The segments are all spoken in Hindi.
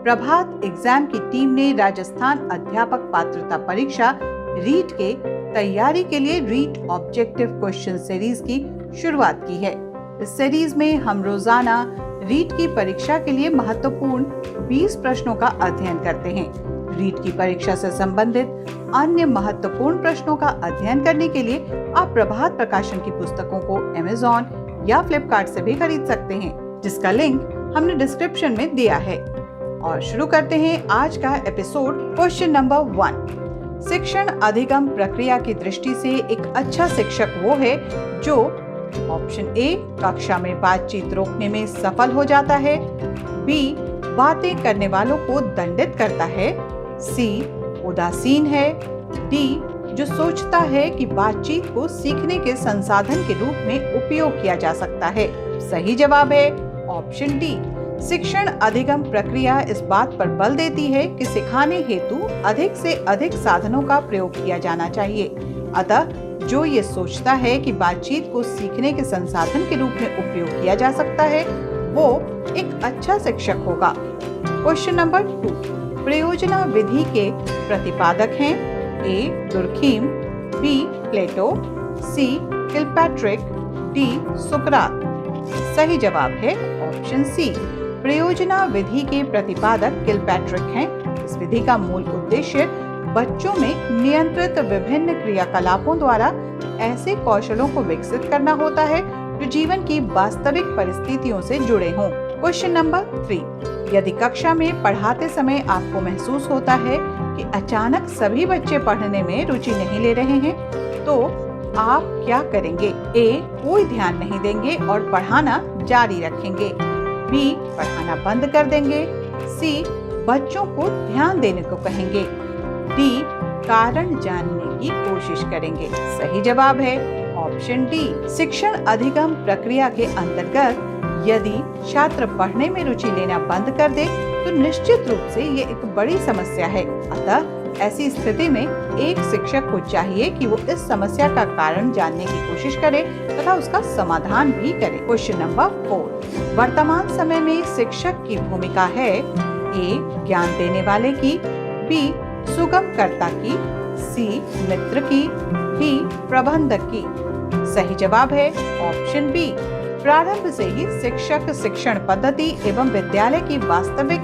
प्रभात एग्जाम की टीम ने राजस्थान अध्यापक पात्रता परीक्षा रीट के तैयारी के लिए रीट ऑब्जेक्टिव क्वेश्चन सीरीज की शुरुआत की है। इस सीरीज में हम रोजाना रीट की परीक्षा के लिए महत्वपूर्ण 20 प्रश्नों का अध्ययन करते हैं। रीट की परीक्षा से संबंधित अन्य महत्वपूर्ण प्रश्नों का अध्ययन करने के लिए आप प्रभात प्रकाशन की पुस्तकों को अमेज़न या फ्लिपकार्ट से भी खरीद सकते हैं, जिसका लिंक हमने डिस्क्रिप्शन में दिया है। और शुरू करते हैं आज का एपिसोड। Question number 1। शिक्षण अधिगम प्रक्रिया की दृष्टि से एक अच्छा शिक्षक वो है जो ऑप्शन ए कक्षा में बातचीत रोकने में सफल हो जाता है, बी बातें करने वालों को दंडित करता है, सी उदासीन है, डी जो सोचता है कि बातचीत को सीखने के संसाधन के रूप में उपयोग किया जा सकता है। सही जवाब है ऑप्शन डी। शिक्षण अधिगम प्रक्रिया इस बात पर बल देती है कि सिखाने हेतु अधिक से अधिक साधनों का प्रयोग किया जाना चाहिए। अतः जो ये सोचता है कि बातचीत को सीखने के संसाधन के रूप में उपयोग किया जा सकता है, वो एक अच्छा शिक्षक होगा। Question number 2। प्रयोजना विधि के प्रतिपादक हैं ए दुर्खीम, बी प्लेटो, सी किलपैट्रिक, डी सुकरात। सही जवाब है ऑप्शन सी। प्रयोजना विधि के प्रतिपादक किलपैट्रिक हैं। इस विधि का मूल उद्देश्य बच्चों में नियंत्रित विभिन्न क्रियाकलापों द्वारा ऐसे कौशलों को विकसित करना होता है जो जीवन की वास्तविक परिस्थितियों से जुड़े हों। Question number 3। यदि कक्षा में पढ़ाते समय आपको महसूस होता है कि अचानक सभी बच्चे पढ़ने में रुचि नहीं ले रहे हैं, तो आप क्या करेंगे? ए कोई ध्यान नहीं देंगे और पढ़ाना जारी रखेंगे, बी पढ़ाना बंद कर देंगे, सी बच्चों को ध्यान देने को कहेंगे, डी कारण जानने की कोशिश करेंगे। सही जवाब है ऑप्शन डी। शिक्षण अधिगम प्रक्रिया के अंतर्गत यदि छात्र पढ़ने में रुचि लेना बंद कर दे तो निश्चित रूप से ये एक बड़ी समस्या है। अतः ऐसी स्थिति में एक शिक्षक को चाहिए कि वो इस समस्या का कारण जानने की कोशिश करे तथा उसका समाधान भी करे। Question number 4। वर्तमान समय में शिक्षक की भूमिका है ए ज्ञान देने वाले की, बी सुगमकर्ता की, सी मित्र की, डी प्रबंधक की। सही जवाब है ऑप्शन बी। प्रारंभ से ही शिक्षक शिक्षण पद्धति एवं विद्यालय की वास्तविक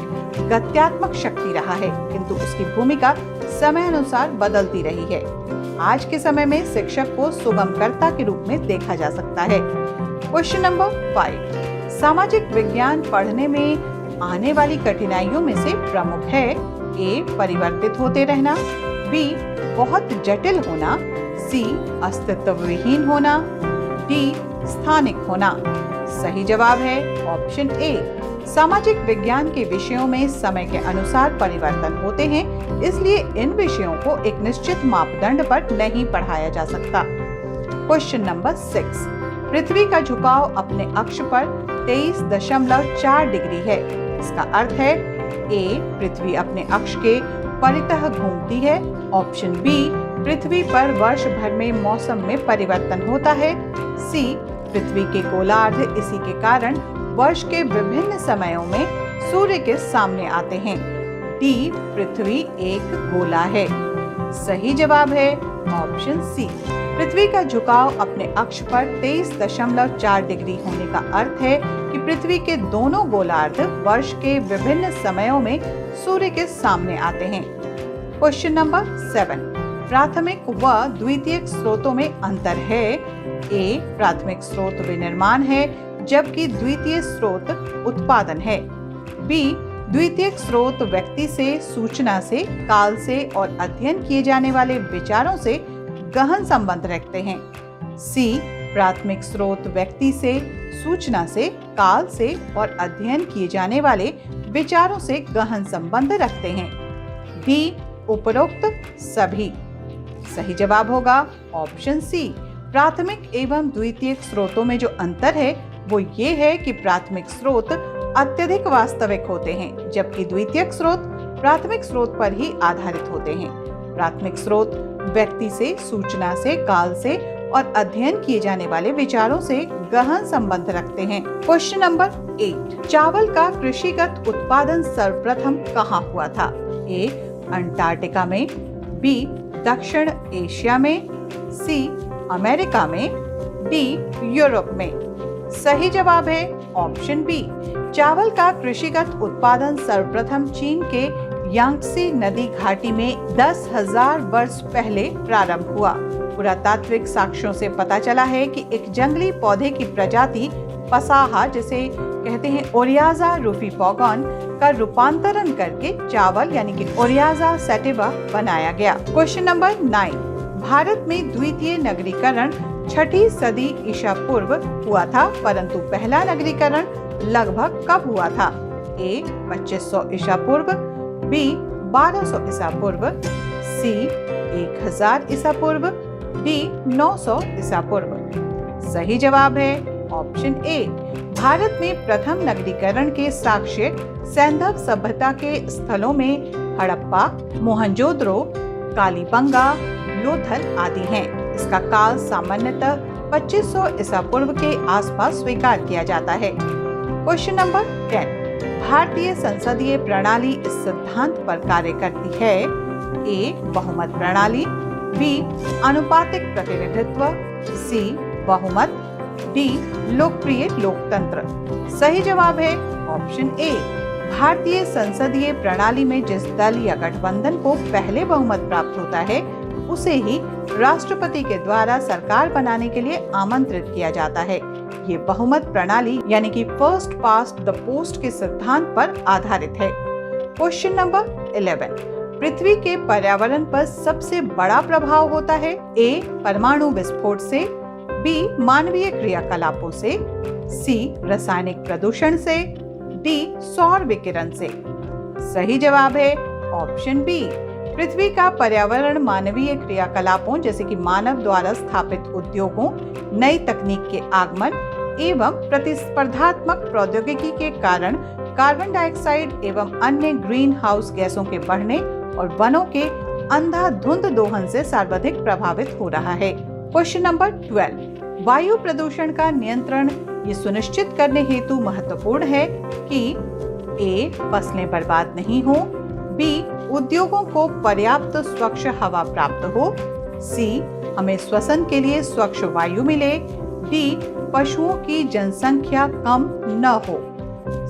गत्यात्मक शक्ति रहा है, किंतु उसकी भूमिका समय अनुसार बदलती रही है। आज के समय में शिक्षक को सुगमकर्ता के रूप में देखा जा सकता है। Question number 5। सामाजिक विज्ञान पढ़ने में आने वाली कठिनाइयों में से प्रमुख है ए परिवर्तित होते रहना, बी बहुत जटिल होना, सी अस्तित्व विहीन होना, डी स्थानिक होना। सही जवाब है ऑप्शन ए। सामाजिक विज्ञान के विषयों में समय के अनुसार परिवर्तन होते हैं, इसलिए इन विषयों को एक निश्चित मापदंड पर नहीं पढ़ाया जा सकता। Question number 6। पृथ्वी का झुकाव अपने अक्ष पर 23.4 डिग्री है। इसका अर्थ है ए पृथ्वी अपने अक्ष के परितः घूमती है, ऑप्शन बी पृथ्वी पर वर्ष भर में मौसम में परिवर्तन होता है, सी पृथ्वी के गोलार्ध इसी के कारण वर्ष के विभिन्न समयों में सूर्य के सामने आते हैं, डी पृथ्वी एक गोला है। सही जवाब है ऑप्शन सी। पृथ्वी का झुकाव अपने अक्ष पर 23.4 डिग्री होने का अर्थ है कि पृथ्वी के दोनों गोलार्ध वर्ष के विभिन्न समयों में सूर्य के सामने आते हैं। Question number 7। प्राथमिक व द्वितीयक स्रोतों में अंतर है ए प्राथमिक स्रोत विनिर्माण है जबकि द्वितीय स्रोत उत्पादन है, बी द्वितीयक स्रोत व्यक्ति से, सूचना से, काल से और अध्ययन किए जाने वाले विचारों से गहन संबंध रखते हैं, सी प्राथमिक स्रोत व्यक्ति से, सूचना से, काल से और अध्ययन किए जाने वाले विचारों से गहन संबंध रखते हैं, डी उपरोक्त सभी। सही जवाब होगा ऑप्शन सी। प्राथमिक एवं द्वितीयक स्रोतों में जो अंतर है वो ये है कि प्राथमिक स्रोत अत्यधिक वास्तविक होते हैं जबकि द्वितीयक स्रोत प्राथमिक स्रोत पर ही आधारित होते हैं। प्राथमिक स्रोत व्यक्ति से, सूचना से, काल से और अध्ययन किए जाने वाले विचारों से गहन संबंध रखते हैं। क्वेश्चन नंबर 8, चावल का कृषिगत उत्पादन सर्वप्रथम कहाँ हुआ था? ए, अंटार्कटिका में, बी, दक्षिण एशिया में, सी, अमेरिका में, डी, यूरोप में। सही जवाब है ऑप्शन बी। चावल का कृषिगत उत्पादन सर्वप्रथम चीन के यांगत्से नदी घाटी में 10,000 वर्ष पहले प्रारंभ हुआ। पुरातात्विक साक्ष्यों से पता चला है कि एक जंगली पौधे की प्रजाति पसाहा, जिसे कहते हैं ओरियाजा रूफिफोगन, का रूपांतरण करके चावल यानी कि ओरियाजा सैटिवा बनाया गया। क्वेश्चन नंबर 9, भारत में द्वितीय नगरीकरण 6ठी सदी ईसा पूर्व हुआ था, परंतु पहला नगरीकरण लगभग कब हुआ था? ए, 2500 ईसा पूर्व, बी, 1200 ईसा पूर्व, सी, 1000 ईसा पूर्व, डी, 900 ईसा पूर्व। सही जवाब है ऑप्शन ए। भारत में प्रथम नगरीकरण के साक्ष्य सैंधव सभ्यता के स्थलों में हड़प्पा, मोहनजोदड़ो, कालीबंगा, लोथल आदि हैं। इसका काल सामान्यतः 2500 ईसा पूर्व के आसपास स्वीकार किया जाता है। क्वेश्चन नंबर 10, भारतीय संसदीय प्रणाली इस सिद्धांत पर कार्य करती है? ए, बहुमत प्रणाली, बी, अनुपातिक प्रतिनिधित्व, सी, बहुमत, डी, लोकप्रिय लोकतंत्र। सही जवाब है ऑप्शन ए। भारतीय संसदीय प्रणाली में जिस दल या गठबंधन को पहले बहुमत प्राप्त होता है, उसे ही राष्ट्रपति के द्वारा सरकार बनाने के लिए आमंत्रित किया जाता है। ये बहुमत प्रणाली यानी कि फर्स्ट पास्ट द पोस्ट के सिद्धांत पर आधारित है। क्वेश्चन नंबर 11, पृथ्वी के पर्यावरण पर सबसे बड़ा प्रभाव होता है? ए, परमाणु विस्फोट से, बी, मानवीय क्रियाकलापों से, सी, रासायनिक प्रदूषण से, डी, सौर विकिरण से। सही जवाब है ऑप्शन बी। पृथ्वी का पर्यावरण मानवीय क्रियाकलापों जैसे कि मानव द्वारा स्थापित उद्योगों, नई तकनीक के आगमन एवं प्रतिस्पर्धात्मक प्रौद्योगिकी के कारण कार्बन डाइऑक्साइड एवं अन्य ग्रीन हाउस गैसों के बढ़ने और वनों के अंधाधुंध दोहन से सर्वाधिक प्रभावित हो रहा है। क्वेश्चन नंबर 12, वायु प्रदूषण का नियंत्रण ये सुनिश्चित करने हेतु महत्वपूर्ण है कि ए, फसलें बर्बाद नहीं हो, बी, उद्योगों को पर्याप्त स्वच्छ हवा प्राप्त हो, सी, हमें श्वसन के लिए स्वच्छ वायु मिले, डी, पशुओं की जनसंख्या कम न हो।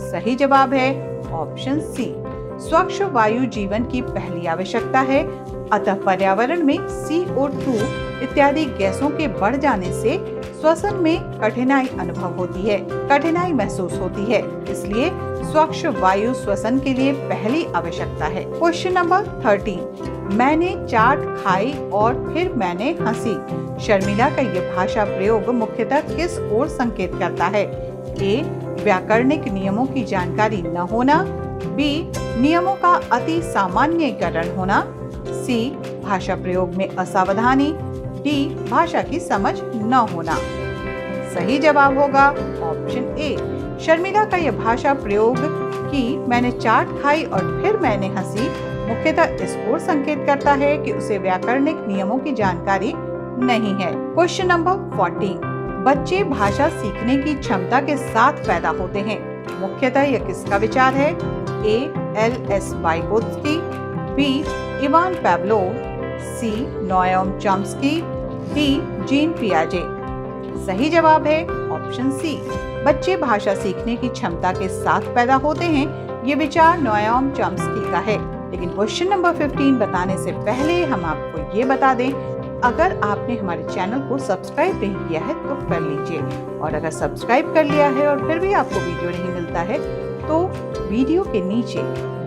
सही जवाब है ऑप्शन सी। स्वच्छ वायु जीवन की पहली आवश्यकता है, अतः पर्यावरण में CO2 इत्यादि गैसों के बढ़ जाने से श्वसन में कठिनाई महसूस होती है, इसलिए स्वच्छ वायु श्वसन के लिए पहली आवश्यकता है। क्वेश्चन नंबर 13, मैंने चाट खाई और फिर मैंने हंसी, शर्मिला का यह भाषा प्रयोग मुख्यतः किस ओर संकेत करता है? ए, व्याकरणिक नियमों की जानकारी न होना, बी, नियमों का अति सामान्यीकरण होना, सी, भाषा प्रयोग में असावधानी, डी, भाषा की समझ न होना। सही जवाब होगा ऑप्शन ए। शर्मिला का यह भाषा प्रयोग कि मैंने चाट खाई और फिर मैंने हंसी मुख्यतः इस ओर संकेत करता है कि उसे व्याकरणिक नियमों की जानकारी नहीं है। क्वेश्चन नंबर 14, बच्चे भाषा सीखने की क्षमता के साथ पैदा होते हैं, मुख्यतः यह किसका विचार है? ए, L.S. वाइगोत्स्की, बी, इवान पाव्लोव, सी, नोयम चॉम्स्की, डी, जीन पियाजे। सही जवाब है ऑप्शन सी। बच्चे भाषा सीखने की क्षमता के साथ पैदा होते हैं, ये विचार नोयम चॉम्स्की का है। लेकिन क्वेश्चन नंबर 15 बताने से पहले हम आपको ये बता दें, अगर आपने हमारे चैनल को सब्सक्राइब नहीं किया है तो कर लीजिए, और अगर सब्सक्राइब कर लिया है और फिर भी आपको वीडियो नहीं मिलता है तो वीडियो के नीचे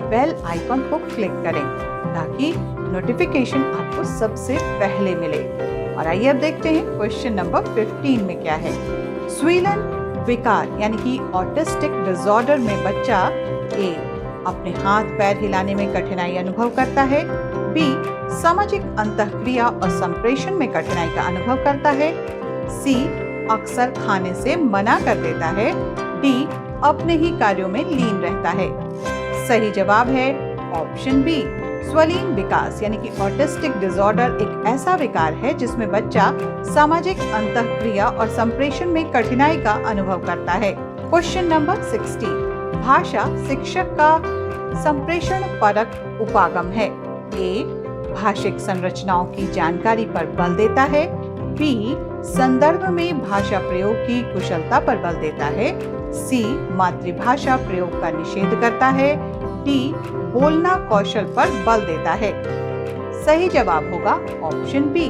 बेल आइकन को क्लिक करें ताकि नोटिफिकेशन आपको सबसे पहले मिले। और आइए अब देखते हैं क्वेश्चन नंबर 15 में क्या है। स्वीलन विकार यानी कि ऑटिस्टिक डिसऑर्डर में बच्चा ए, अपने हाथ पैर हिलाने में कठिनाई अनुभव करता है, बी, सामाजिक अंतःक्रिया और संप्रेषण में कठिनाई का अनुभव करता है, सी, अक्सर खाने से मना कर देता है, डी, अपने ही कार्यों में लीन रहता है। सही जवाब है ऑप्शन बी। स्वलीन विकास यानी कि ऑटिस्टिक डिसऑर्डर एक ऐसा विकार है जिसमें बच्चा सामाजिक अंतःक्रिया और संप्रेषण में कठिनाई का अनुभव करता है। क्वेश्चन नंबर 60, भाषा शिक्षक का संप्रेषण परक उपागम है। ए, भाषिक संरचनाओं की जानकारी पर बल देता है। बी, संदर्भ में भाषा प्रयोग की कुशलता पर बल देता है। सी, मातृभाषा प्रयोग का निषेध करता है। डी, बोलना कौशल पर बल देता है। सही जवाब होगा ऑप्शन बी,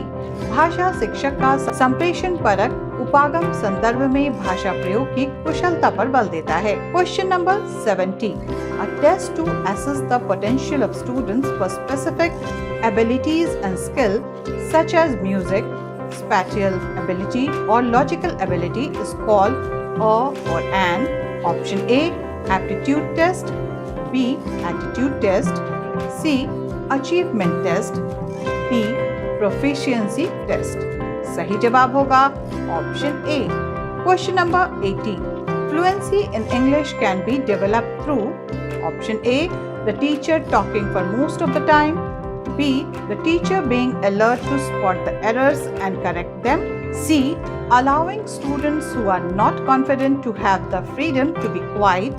भाषा शिक्षक का संप्रेषण परक उपागम संदर्भ में भाषा प्रयोग की कुशलता पर बल देता है। Question number 70, a test to assess the potential of students for specific abilities and skill such as music, spatial ability or logical ability is called a or an. Option A, aptitude test. B, attitude test. C, achievement test. D, proficiency test. सही जवाब होगा option A. Question number 80, fluency in English can be developed through. Option A, the teacher talking for most of the time. B, the teacher being alert to spot the errors and correct them. C, allowing students who are not confident to have the freedom to be quiet.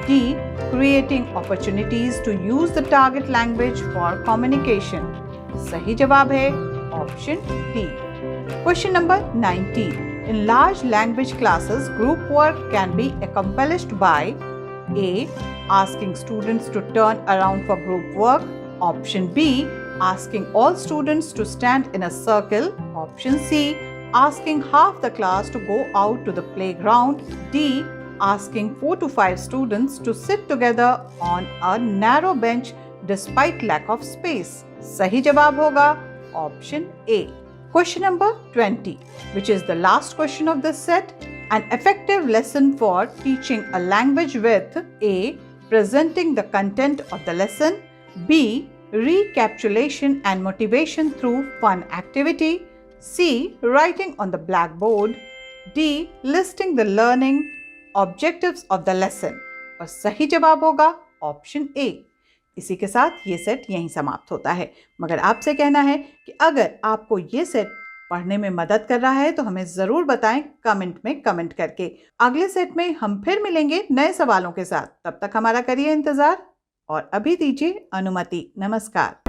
D, creating opportunities to use the target language for communication. सही जवाब है option D. Question number 90. In large language classes, group work can be accomplished by A, asking students to turn around for group work. Option B, asking all students to stand in a circle. Option C, asking half the class to go out to the playground. D, asking 4 to 5 students to sit together on a narrow bench despite lack of space. सही जवाब होगा option A. Question number 20, which is the last question of this set. An effective lesson for teaching a language with A, presenting the content of the lesson. B, recapitulation and motivation through fun activity. C, writing on the blackboard. D, listing the learning objectives of the lesson. और सही जवाब होगा ऑप्शन ए। इसी के साथ ये सेट यहीं समाप्त होता है, मगर आपसे कहना है कि अगर आपको ये सेट पढ़ने में मदद कर रहा है तो हमें ज़रूर बताएं कमेंट में कमेंट करके। अगले सेट में हम फिर मिलेंगे नए सवालों के साथ। तब तक हमारा करिए इंतज़ार और अभी दीजिए अनुमति। नमस्कार।